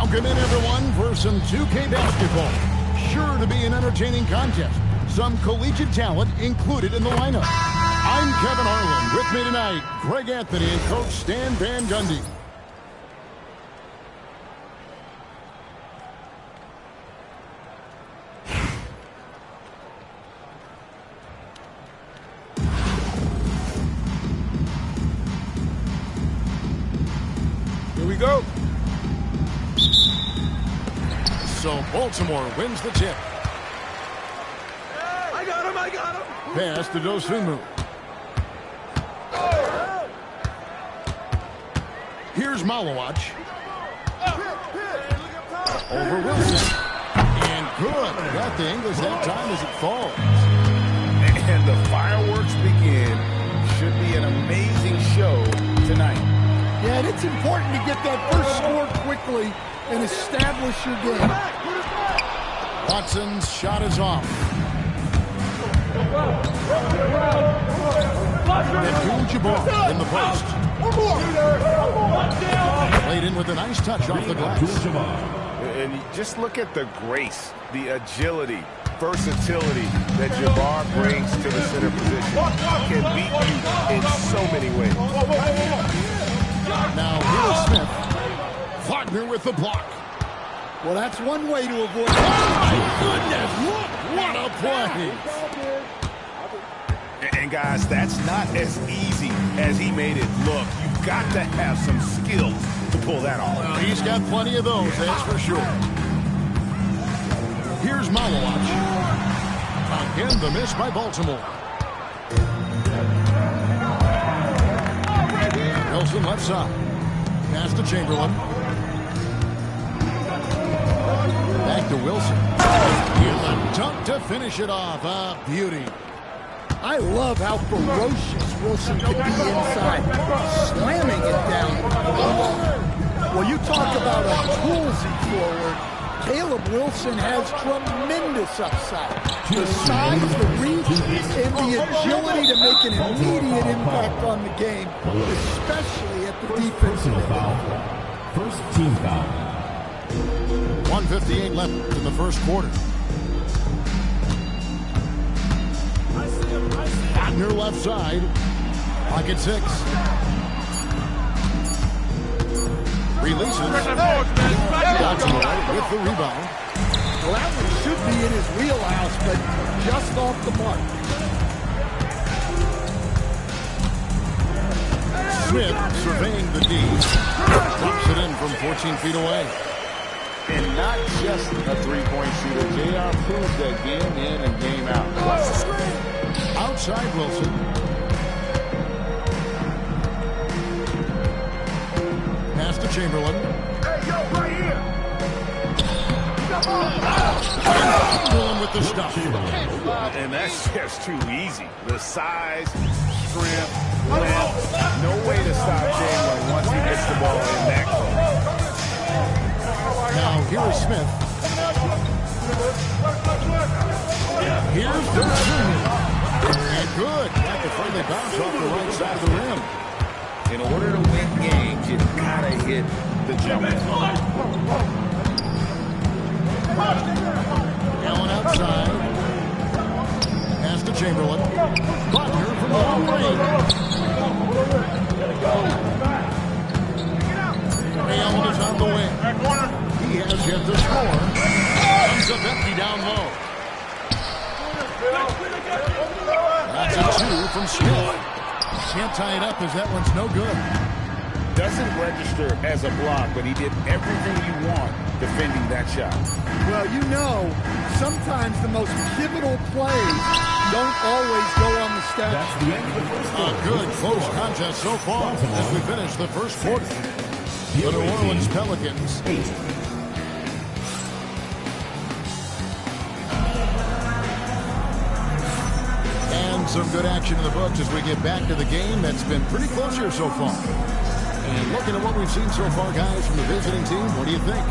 Welcome in, everyone, for some 2K basketball. Sure to be an entertaining contest. Some collegiate talent included in the lineup. I'm Kevin Harlan. With me tonight, Greg Anthony and Coach Stan Van Gundy. Here we go. So Baltimore wins the tip. I got him. Pass to Dosunmu. Here's Malawach. Over Wilson. And good. Got the English that time as it falls. And the fireworks begin. Should be an amazing show tonight. Yeah, and it's important to get that first score quickly and establish your game. Watson's shot is off. And K.o.b.e in the post. Played in with a nice touch off the glass. And you just look at the grace, the agility, versatility that Jabbar brings to the center position. Can beat you in so many ways. Now here's Smith. Wagner with the block. Well, that's one way to avoid it. Oh, my goodness! What a play! And guys, that's not as easy as he made it look. You've got to have some skills to pull that off. Well, he's got plenty of those, that's for sure. Here's Malawach. Again, the miss by Baltimore. Wilson left side. Pass to Chamberlain. Back to Wilson. Here's a dunk to finish it off. A beauty. I love how ferocious Wilson can be inside, slamming it down. Well, you talk about a toolsy forward. Caleb Wilson has tremendous upside. The size, the reach, and the agility to make an immediate impact on the game, especially at the defensive end. First team foul. 1:58 left in the first quarter. Wagner left side. Pocket 6. Releases. Baltimore with the rebound. Well, that one should be in his wheelhouse, but just off the mark. Smith surveying the D. Drops it in from 14 feet away. And not just a three-point shooter. JR proves that game in and game out. Outside Wilson. Pass to Chamberlain. Hey, yo, right here. Chamberlain with the stop. And that's just too easy. The size, strength, length. No way to stop Chamberlain once he gets the ball in that close. Now here is Smith. Here's Dosunmu. And good. Got the friendly bounce off the right side of the rim. In order to win games, you've got to hit the jumper. Allen outside. Pass to Chamberlain. Wagner from long range. Allen is on the wing. He has yet to score. Comes up empty down low. That's a 2 from Smith. Can't tie it up as that one's no good. Doesn't register as a block, but he did everything you want defending that shot. Well, you know, sometimes the most pivotal plays don't always go on the stat That's the end of the first A quarter. good close contest so far as we finish the first quarter. The New Orleans Pelicans. 8. And some good action in the books as we get back to the game that's been pretty close here so far. And looking at what we've seen so far, guys, from the visiting team, what do you think?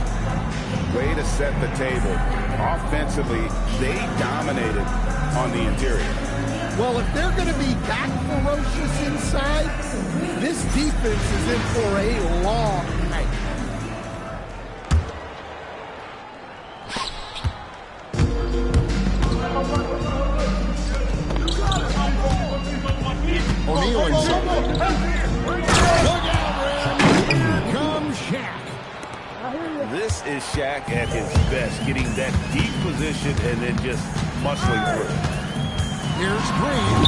Way to set the table. Offensively, they dominated on the interior. Well, if they're going to be that ferocious inside, this defense is in for a long night. Look out, Rim. Here comes Shaq. This is Shaq at his best, getting that deep position and then just muscling through. Here's Green.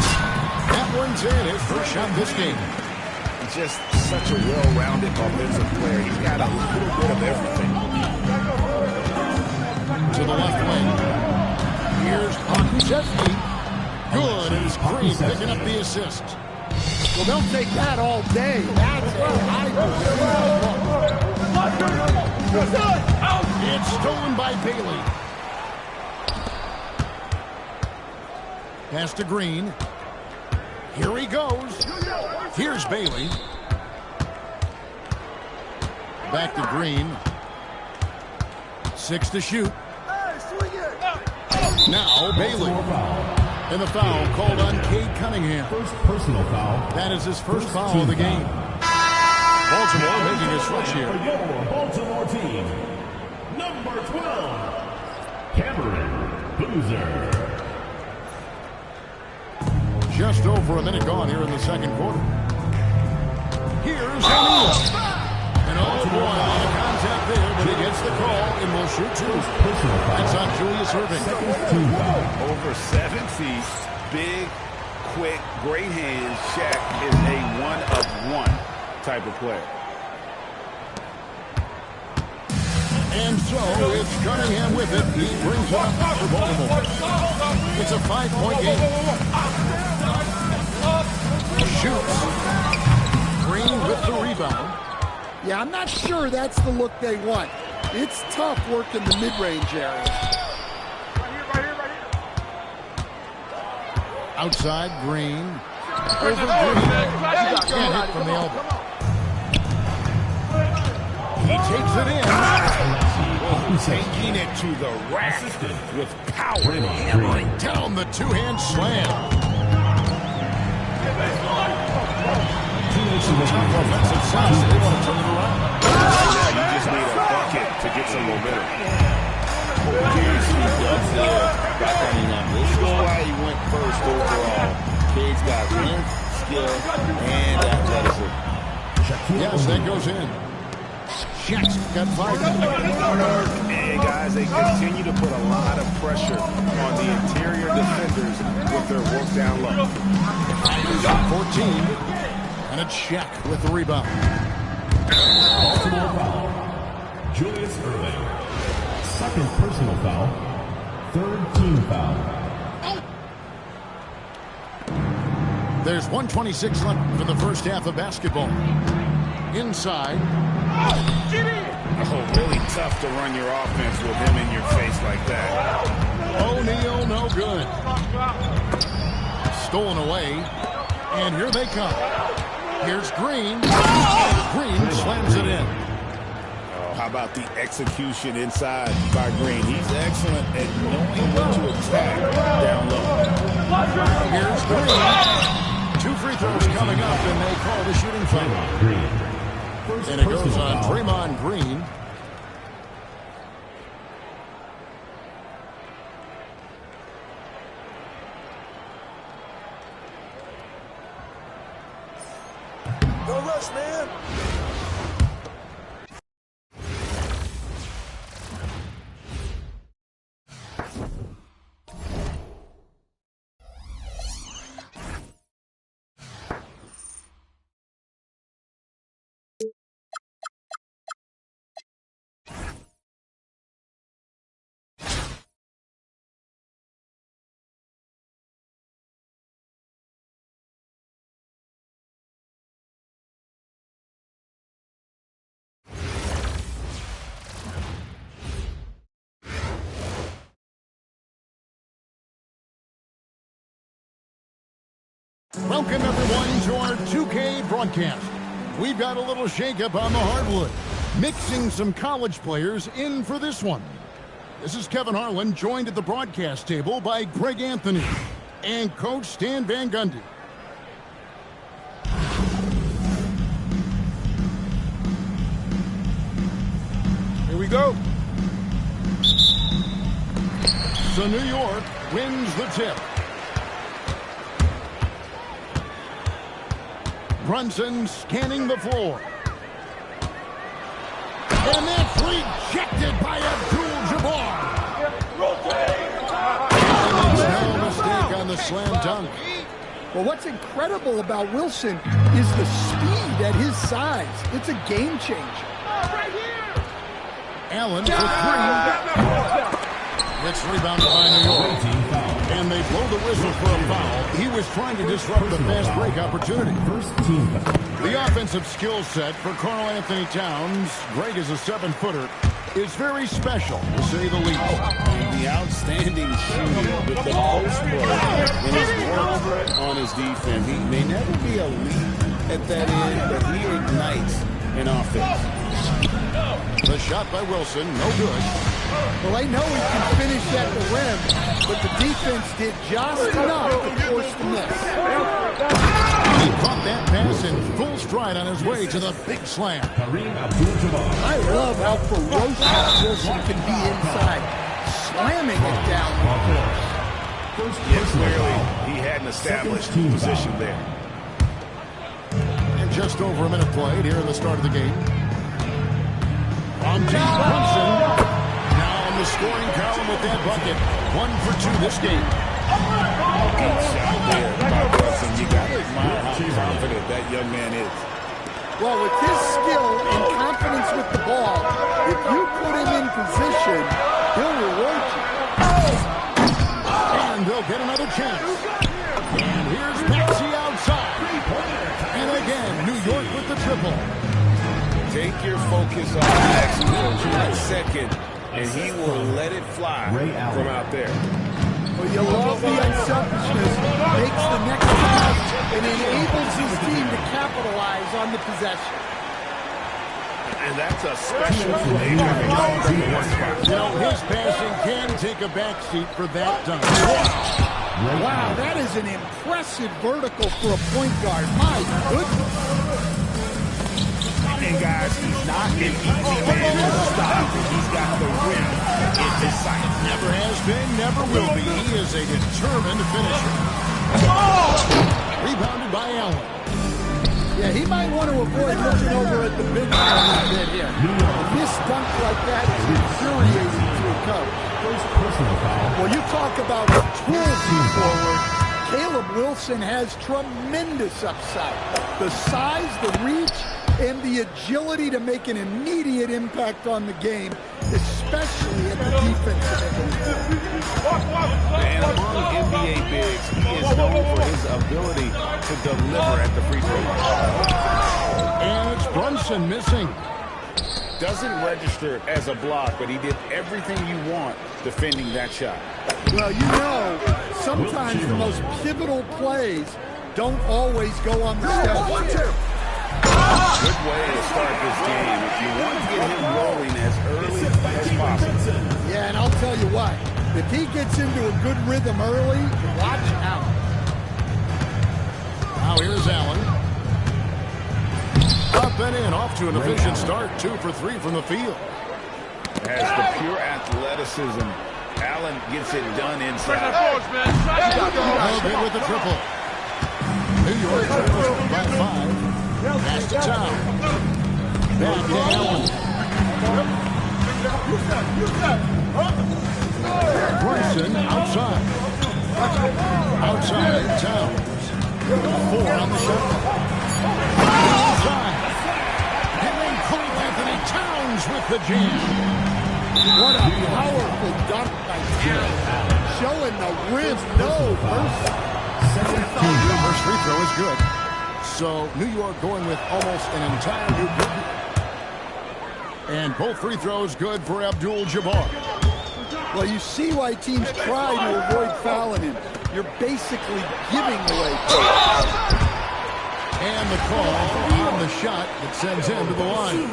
That one's in. His first shot this game. Just such a well-rounded offensive player. He's got a little bit of everything. To the left wing. Here's Pokusevski. Good, and it's Green picking up the assist. Well, they'll take that all day. That's a high percentage. It's stolen by Bailey. Pass to Green. Here he goes. Here's Bailey. Back to Green. 6 to shoot. Now Bailey. And the foul called on Cade Cunningham. First personal foul. That is his first foul of the game. Baltimore making a switch here. For your Baltimore team, number 12, Cameron Boozer. Just over a minute gone here in the second quarter. Here's O'Neal. And oh boy, a lot of contact there, but he gets the call and will shoot two. That's on Julius Erving. Over 7 feet, big, quick, great hands. Shaq is a one-of-one type of player. And so it's Cunningham with it. He brings it up for Baltimore. It's a 5-point game. Shoots. Green with the rebound. Yeah, I'm not sure that's the look they want. It's tough working the mid-range area. Outside, Green. Over Green. Can't hit from the elbow. He takes it in. Taking it to the rack with power, hammering Down the two-hand slam. Tough offensive side, so they want to turn it around. Right now, you just need a bucket to get some momentum. Here's who does by Cunningham. This is why he went first overall. Cade's got length, skill, and athleticism. Yes, that goes in. Shaq's got 5. And guys, they continue to put a lot of pressure on the interior defenders with their work down low. 14. And it's Shaq with the rebound. Baltimore foul. Julius Erving. Second personal foul. Third team foul. There's 1:26 left for the first half of basketball. Inside. Oh, really tough to run your offense with him in your face like that. O'Neal, no good. Stolen away. And here they come. Here's Green. Green slams it in. Oh, how about the execution inside by Green? He's excellent at knowing what to attack down low. Here's Green. 2 free throws coming up, and they call the shooting foul. And it goes on Draymond Green. Go rush, man. Welcome, everyone, to our 2K broadcast. We've got a little shakeup on the hardwood, mixing some college players in for this one. This is Kevin Harlan, joined at the broadcast table by Greg Anthony and Coach Stan Van Gundy. Here we go. So New York wins the tip. Brunson scanning the floor. And that's rejected by Abdul-Jabbar. And there's no mistake on the slam dunk. Well, what's incredible about Wilson is the speed at his size. It's a game changer. Allen for three. It's rebounded by New York. And they blow the whistle for a foul. He was trying to disrupt the fast break opportunity. The offensive skill set for Karl Anthony Towns, Greg is a 7-footer, is very special, to say the least. And the outstanding shooting with the post play and his work on his defense. He may never be elite at that end, but he ignites an offense. The shot by Wilson, no good. Well, I know he can finish at the rim, but the defense did just enough to force the miss. He caught that pass in full stride on his way to the big slam. I love how ferocious Wilson can be inside, slamming it down the course. Clearly, he had an established position there. And just over a minute played here in the start of the game. From deep, Brunson. Now in the scoring column with that bucket. 1 for 2 this game. Good shot there by Brunson. You got to admire how confident that young man is. Well, with his skill and confidence with the ball, if you put him in position, he'll reward you. And they'll get another chance. And here's Maxey outside. And again, New York with the triple. Take your focus off Maxey for 1 second, and he will let it fly from out there. Well, you love the unselfishness, makes the next pass, and enables his team to capitalize on the possession. And that's a special play. You know, his passing can take a backseat for that dunk. Wow, that is an impressive vertical for a point guard. My goodness. And guys, he's not an easy man to stop. He's got the rim in his sight. Never has been, never will be. He is a determined finisher. Rebounded by Allen. Yeah, he might want to avoid looking over at the big man a little bit here. A missed dunk like that is infuriating to a coach. Well, you talk about tools forward. Caleb Wilson has tremendous upside. The size, the reach, and the agility to make an immediate impact on the game, especially at the defensive end. And among NBA bigs, he is known for his ability to deliver at the free throw line. And it's Brunson missing. Doesn't register as a block, but he did everything you want defending that shot. Well, you know, sometimes the most pivotal plays don't always go on the step. Good way to start this game if you want to get him rolling as early as possible. Yeah, and I'll tell you what, if he gets into a good rhythm early, watch out. Now here's Allen. Up and in, off to an efficient start. 2 for 3 from the field. Has the pure athleticism. Allen gets it done inside. No good with the triple. New York trails by 5. Pass to Town. Back to Allen. Brunson outside. Outside Towns. 4 on the shot. Outside. Hitting Karl Anthony Towns with the jam. What a powerful dunk by Towns. Showing the rim no mercy. First free throw is good. So New York going with almost an entire new group. And both free throws good for Abdul-Jabbar. Well, you see why teams try to avoid fouling him. You're basically giving away points. And the call on the shot that sends him to the line.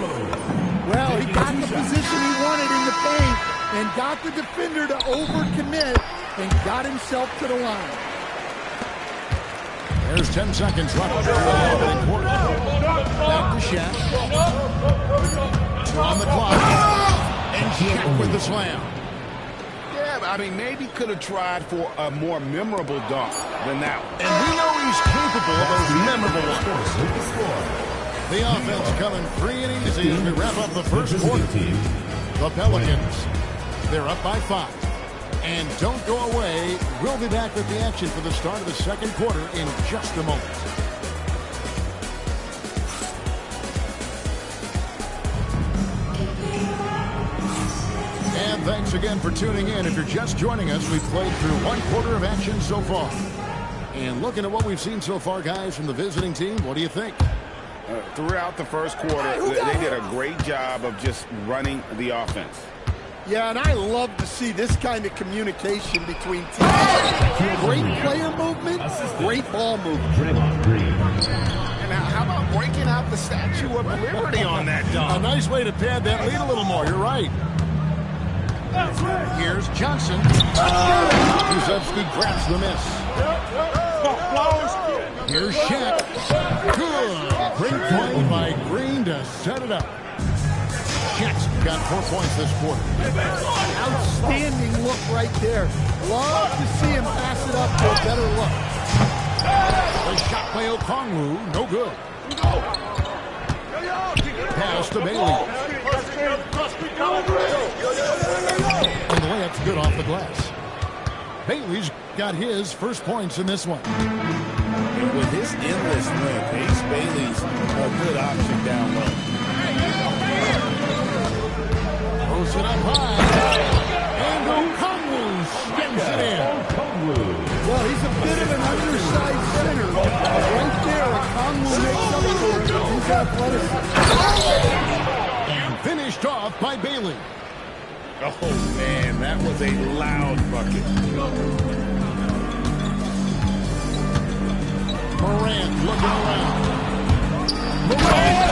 Well, he got the position he wanted in the paint and got the defender to overcommit and got himself to the line. There's 10 seconds left to the opening quarter. Back to Shaq. 2 on the clock. And Shaq with the slam. Yeah, I mean, maybe could have tried for a more memorable dunk than that one. And we know he He's capable of those memorable ones. The offense coming free and easy as we wrap up the first quarter. The Pelicans, they're up by 5. And don't go away. We'll be back with the action for the start of the second quarter in just a moment. And thanks again for tuning in. If you're just joining us, we've played through one quarter of action so far. And looking at what we've seen so far, guys, from the visiting team, what do you think? Throughout the first quarter, they did a great job of just running the offense. Yeah, and I love to see this kind of communication between teams. Great player movement, great ball movement. And how about breaking out the Statue of Liberty on that dunk? A nice way to pad that lead a little more. You're right. Here's Johnson. Krzyzewski grabs the miss. Here's Shaq. Good. Great play by Green to set it up. Shaq's got 4 points this quarter. Outstanding look right there. Love to see him pass it up to a better look. The shot by Okongwu, no good. Pass to Bailey. And the layup's good off the glass. Bailey's got his first points in this one. And with his endless length, Ace Bailey's a good option down low. Throws it up high. And Okongwu spins it in. Well, he's a bit of an undersized center. Right there, Okongwu makes up for it. He's athleticism. And finished off by Bailey. Oh, man, that was a loud bucket. Morant looking around. Morant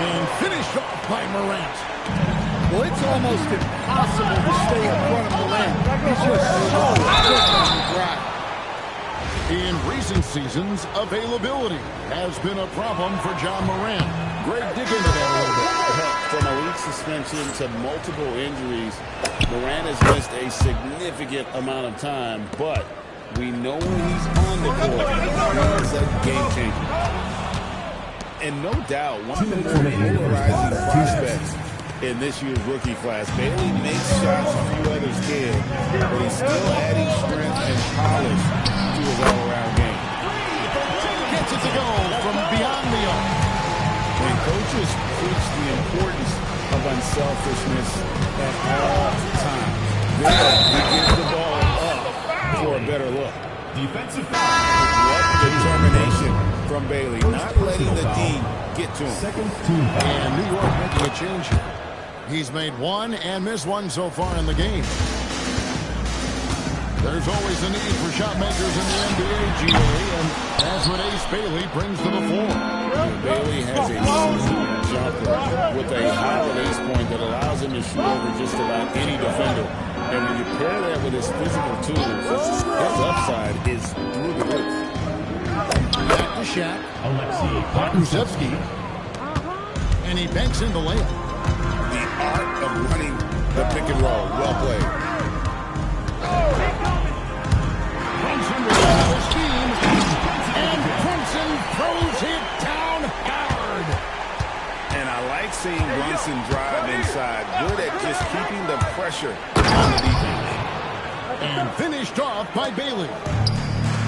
and finished off by Morant. Well, it's almost impossible to stay in front of Morant. He's just so quick on the drive. In recent seasons, availability has been a problem for John Morant. Greg, dig into that a little bit. From a week suspension to multiple injuries, Morant has missed a significant amount of time, but we know when he's on the court, he's a game changer. And no doubt, one of the more polarizing prospects in this year's rookie class. Bailey makes shots a few others can, but he's still adding strength and polish to his all-around game. Gets it to go from beyond the arc. And coaches preach the importance of unselfishness at all times. Then he gives the ball up for a better look. Defensive What determination from Bailey, not letting the D get to him. And New York making a change here. He's made one and missed one so far in the game. There's always a need for shot makers in the NBA, GA, and that's what Ace Bailey brings to the fore. Bailey has a super jumper with a high release point that allows him to shoot over just about any defender. And when you pair that with his physical tools, his upside is through the roof. Back to Shaq. Krzyzewski. And he banks in the layup. The art of running the pick and roll. Well played. Brunson with another steam. And Brunson throws it down hard. And I like seeing Brunson drive inside. Good at just keeping the pressure on the defense. And finished off by Bailey.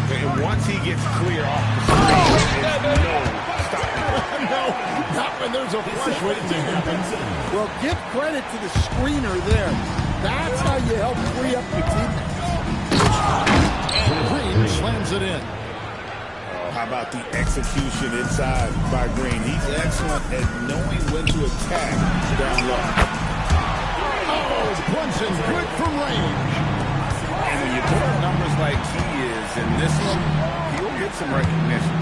And once he gets clear off the screen, there's no stopping him. No, not when there's a flush waiting to happen. Well, give credit to the screener there. That's how you help free up your teammates. And Green slams it in. How about the execution inside by Green? He's excellent at knowing when to attack down low. Oh, Brunson good from range. And when you put up numbers like he is in this one, he'll get some recognition.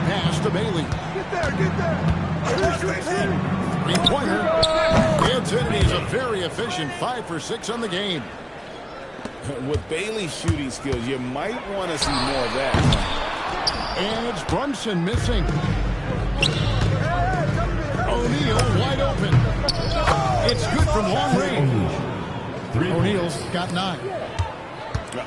Pass to Bailey. Get there. Three-pointer. Gets it, and he's a very efficient 5 for 6 on the game. With Bailey's shooting skills, you might want to see more of that. And it's Brunson missing. O'Neal wide open. It's good from long range. O'Neal's got 9.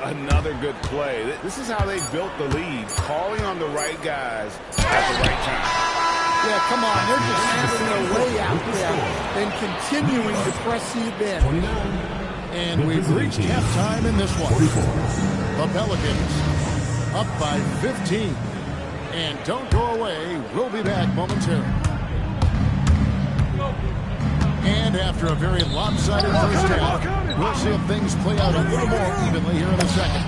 Another good play. This is how they built the lead, calling on the right guys at the right time. Yeah, come on. They're just having their way out there and continuing to press the advantage. And we've reached halftime in this one. The Pelicans up by 15. And don't go away. We'll be back momentarily. And after a very lopsided first half, we'll see if things play out a little more evenly here in a second.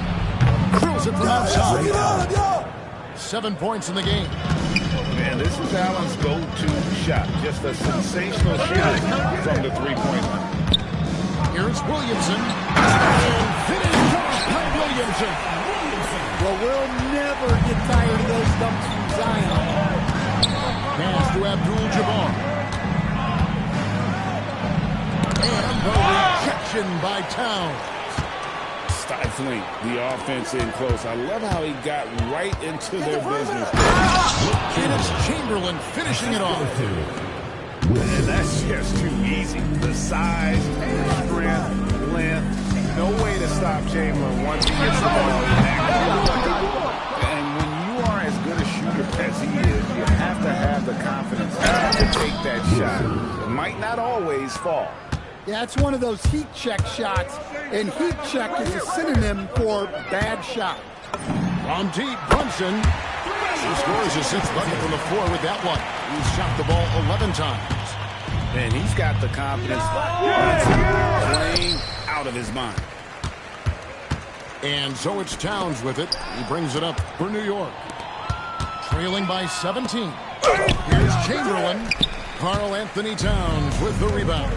Drills it from outside. 7 points in the game. Man, this is Allen's go-to shot. Just a sensational shot from the three-point line. Here's Williamson. And finished off by Williamson. Well, we'll never get tired of those dunks from Zion. Pass to Abdul-Jabbar. And the rejection by Towns. Stifling the offense in close. I love how he got right into their business. And it's Chamberlain finishing it off. And that's just too easy. The size, strength, length. No way to stop Chamberlain once he gets the ball. And when you are as good a shooter as he is, you have to have the confidence to take that shot. It might not always fall. Yeah, it's one of those heat check shots, and heat check is a synonym for bad shot. From deep, Brunson. He scores his 6th bucket from the floor with that one. He's shot the ball 11 times. And he's got the confidence playing out of his mind. And so it's Towns with it. He brings it up for New York. Trailing by 17. Here's Chamberlain. Karl Anthony Towns with the rebound.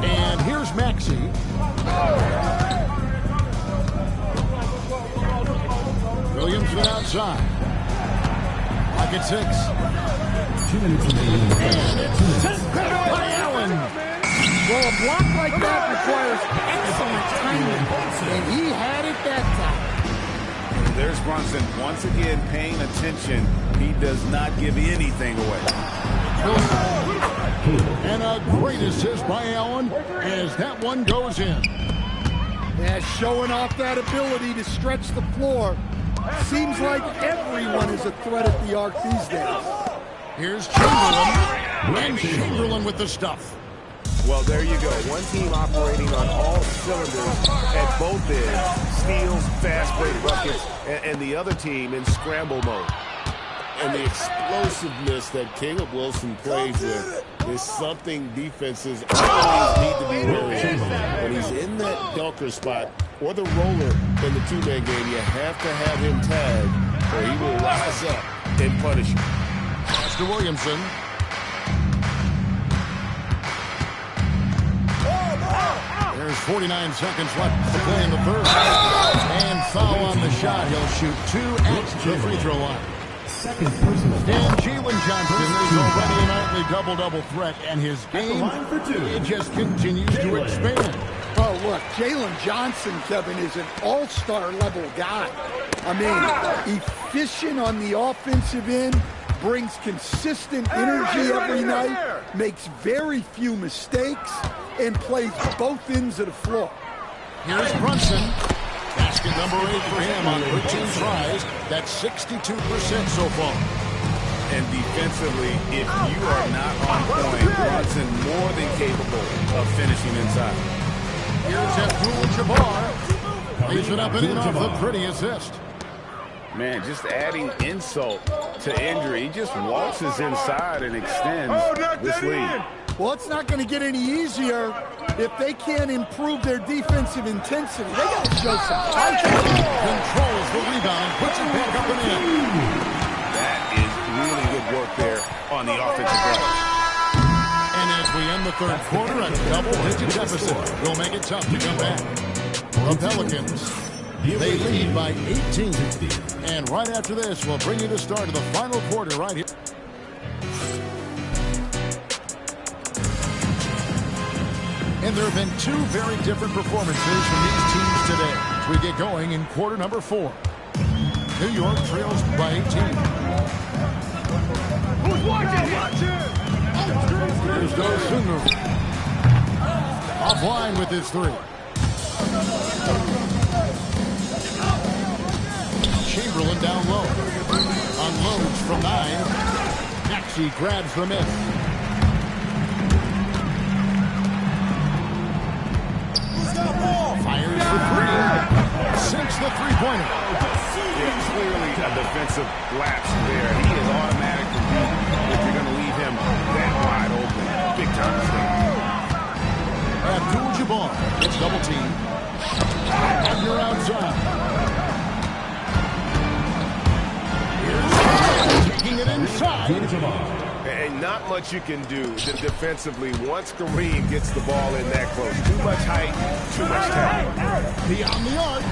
And here's Maxey. Williamson outside. Pocket 6. 2 minutes remaining. And it's sent back by Allen. Well, a block like that requires excellent timing, and he had it that time. There's Brunson once again paying attention. He does not give anything away. And a great assist by Allen as that one goes in. Yeah, showing off that ability to stretch the floor. Seems like everyone is a threat at the arc these days. Here's Chamberlain. And Chamberlain with the stuff. Well, there you go. One team operating on all cylinders at both ends. Steals, fast break buckets, and the other team in scramble mode. And the explosiveness that Caleb Wilson plays with is something defenses always need to be wary of. When he's in that dunker spot or the roller in the two-man game, you have to have him tagged or he will rise up and punish you. Pass to Williamson. There's 49 seconds left to play in the third. And foul on the shot. He'll shoot 2 at the free throw line. Second personal. And Jalen Johnson is already a nightly double-double threat, and his game, it just continues to expand. Oh, look, Jalen Johnson, Kevin, is an all-star level guy. I mean, efficient on the offensive end, brings consistent energy every night, makes very few mistakes, and plays both ends of the floor. Here's Brunson. Basket number 8 for him on 13 tries. That's 62% so far. And defensively, if you are not on point, Brunson more than capable of finishing inside. Here's Abdul-Jabbar. Lays it up and in off the pretty assist. Man, just adding insult to injury. He just waltzes inside and extends this lead. Well, it's not going to get any easier if they can't improve their defensive intensity. They got to show some fight. Controls the rebound, puts it back up and in. That is really good work there on the offensive glass. And as we end the third quarter, a double-digit deficit will make it tough to come back. The Pelicans, they lead by 18. And right after this, we'll bring you the start of the final quarter right here. And there have been 2 very different performances from these teams today as we get going in quarter number 4. New York trails by 18. Who's watching? Here's Dosunmu. Offline with his three. Chamberlain down low. Unloads from 9. Maxey grabs the miss. Fires for 3. Sinks the three-pointer. Yeah, clearly a defensive lapse there. He is automatic for beat if you're going to leave him that wide open. Big time mistake. Abdul-Jabbar gets double teamed. And you're outside. Here's taking it inside. And not much you can do defensively once Kareem gets the ball in that close. Too much height, too much talent. Beyond the arc.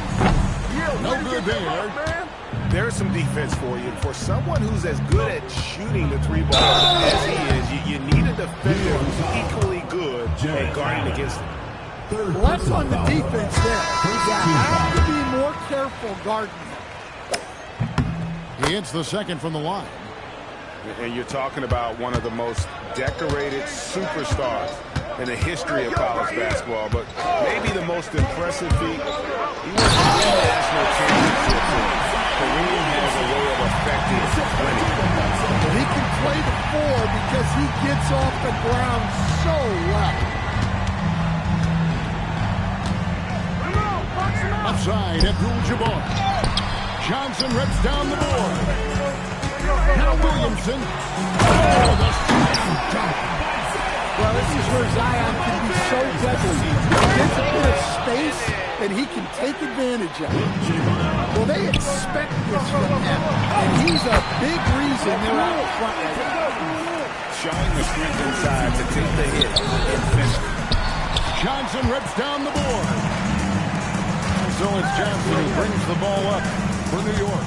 No good there. There's some defense for you. For someone who's as good at shooting the three ball as he is, you need a defender who's equally good at guarding against him. Well, that's on the defense there. You have to be more careful guarding him. He hits the second from the line. And you're talking about one of the most decorated superstars in the history of college basketball, but maybe the most impressive feat. He won 3 national championships. Kareem has a way of affecting winning. But he can play the 4 because he gets off the ground so well. Outside, Abdul-Jabbar. Johnson rips down the board. Now Williamson. Oh, the slam dunk. Well, this is where Zion can be so deadly. He gets a bit of space, and he can take advantage of it. Well, they expect this from him, and he's a big reason they're out front right now. Showing the strength inside to take the hit and finish. Johnson rips down the board. So it's Johnson who brings the ball up for New York.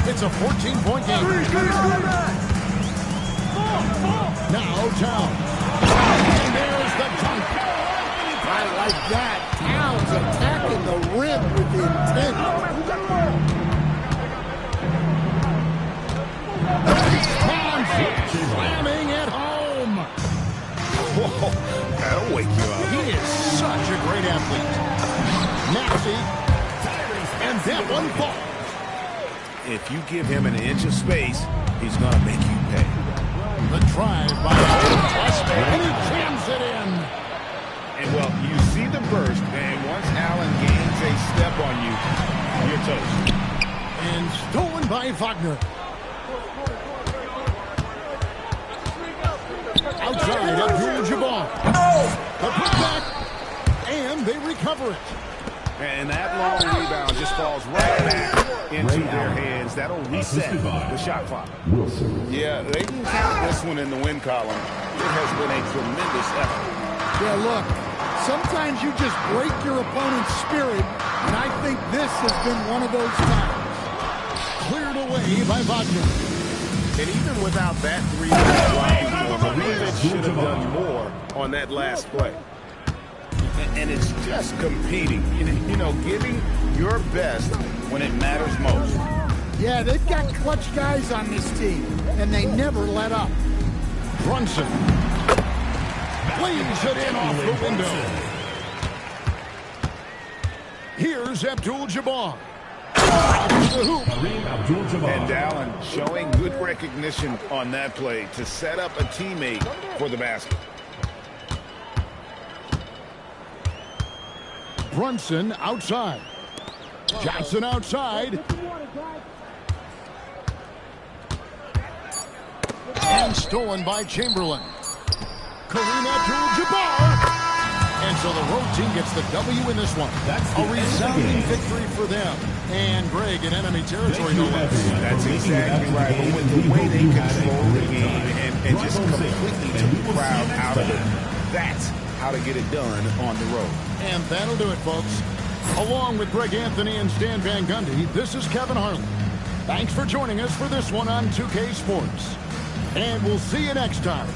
It's a 14-point game. Now Town. And there's the dunk. I like that. Towns attacking the rim with intent. Towns slamming at home. Whoa, that'll wake you up. He is such a great athlete. Maxey. And that one falls. If you give him an inch of space, he's going to make you pay. The drive by Allen, and he jams it in. And, well, you see the burst, and once Allen gains a step on you, you're toast. And stolen by Wagner. Outside, Abdul-Jabbar. The putback, and they recover it. And that long rebound just falls right back into their hands. That'll reset the shot clock. Yeah, they can count this one in the win column. It has been a tremendous effort. Yeah, look, sometimes you just break your opponent's spirit, and I think this has been one of those times. Cleared away by Wagner. And even without that rebound, Kareem should have done more on that last play. And it's just competing, you know, giving your best when it matters most. Yeah, they've got clutch guys on this team, and they never let up. Brunson leaves it in off the window. Here's Abdul-Jabbar. And Allen showing good recognition on that play to set up a teammate for the basket. Brunson outside. Johnson outside. And stolen by Chamberlain. Kareem Abdul-Jabbar. And so the road team gets the W in this one. That's a resounding victory for them. And Greg in enemy territory, no less. That's exactly right. But with the way they control the game and just completely took the crowd out of it, that's how to get it done on the road. And that'll do it, folks. Along with Greg Anthony and Stan Van Gundy, this is Kevin Harlan. Thanks for joining us for this one on 2K Sports. And we'll see you next time